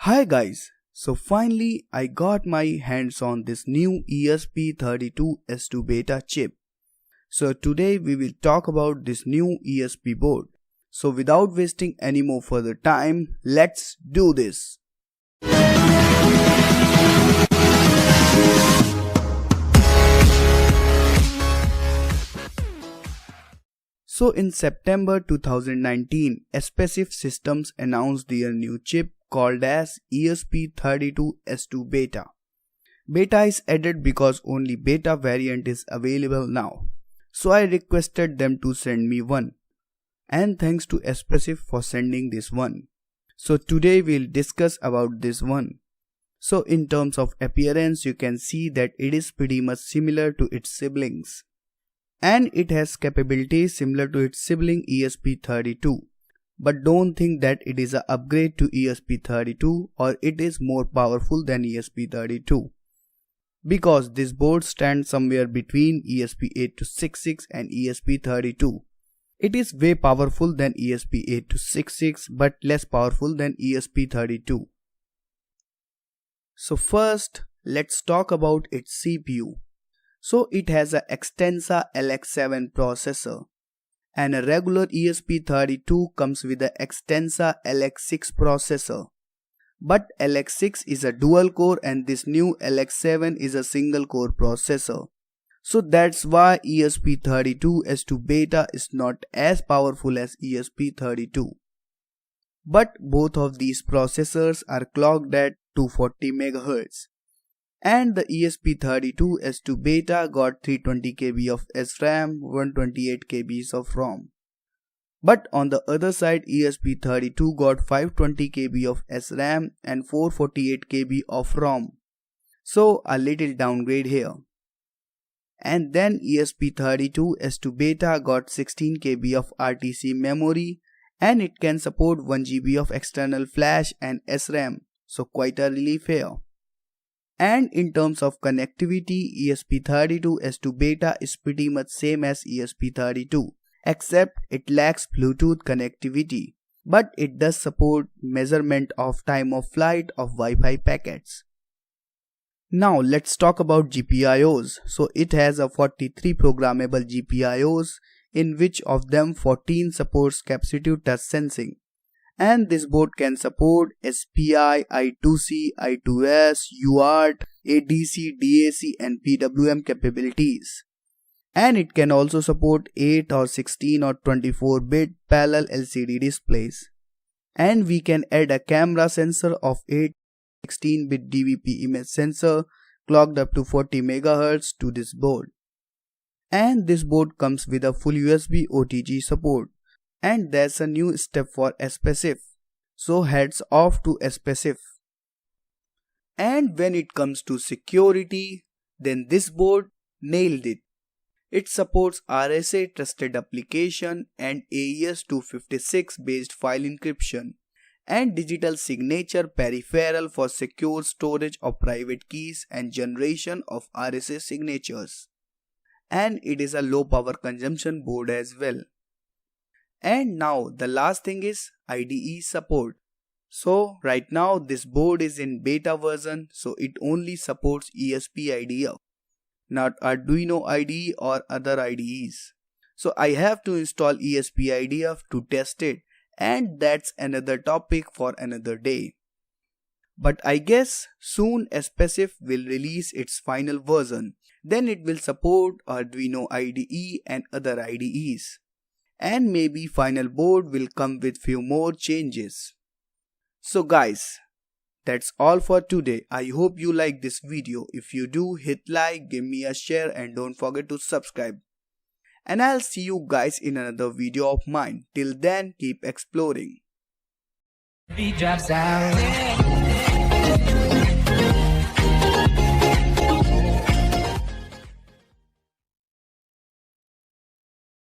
Hi guys, so finally I got my hands on this new ESP32 beta chip. So today we will talk about this new ESP board. So without wasting any more further time, let's do this. So in September 2019, espressif Systems announced their new chip called as ESP32 beta. Beta is added because only beta variant is available now. So I requested them to send me one. And thanks to espressif for sending this one. So today we'll discuss about this one. So in terms of appearance, you can see that it is pretty much similar to its siblings. And it has capabilities similar to its sibling ESP32. But don't think that it is an upgrade to ESP32 or it is more powerful than ESP32. Because this board stands somewhere between ESP8266 and ESP32. It is way powerful than ESP8266 but less powerful than ESP32. So first, let's talk about its CPU. So it has a Extensa LX7 processor. And a regular ESP32 comes with a Extensa LX6 processor. But LX6 is a dual core and this new LX7 is a single core processor. So that's why ESP32 beta is not as powerful as ESP32. But both of these processors are clocked at 240 MHz. And the ESP32 beta got 320 KB of SRAM, 128 KB of ROM. But on the other side, ESP32 got 520 KB of SRAM and 448 KB of ROM. So a little downgrade here. And then ESP32 beta got 16 KB of RTC memory and it can support 1 GB of external flash and SRAM. So quite a relief here. And in terms of connectivity, ESP32 beta is pretty much same as ESP32, except it lacks Bluetooth connectivity, but it does support measurement of time of flight of Wi-Fi packets. Now let's talk about GPIOs. So it has a 43 programmable GPIOs, in which of them 14 supports capacitive touch sensing. And this board can support SPI, I2C, I2S, UART, ADC, DAC and PWM capabilities. And it can also support 8 or 16 or 24-bit parallel LCD displays. And we can add a camera sensor of 8 16-bit DVP image sensor clocked up to 40 MHz to this board. And this board comes with a full USB OTG support. And there's a new step for espressif. So heads off to espressif. And when it comes to security, then this board nailed it. It supports RSA trusted application and AES-256 based file encryption and digital signature peripheral for secure storage of private keys and generation of RSA signatures. And it is a low power consumption board as well. And now the last thing is IDE support. So right now this board is in beta version, so it only supports ESP IDE, not Arduino IDE or other IDEs. So I have to install ESP IDE to test it, and that's another topic for another day. But I guess soon espressif will release its final version. Then it will support Arduino IDE and other IDEs. And maybe final board will come with few more changes. So guys, that's all for today. I hope you like this video. If you do, hit like, give me a share and don't forget to subscribe. And I'll see you guys in another video of mine. Till then, keep exploring.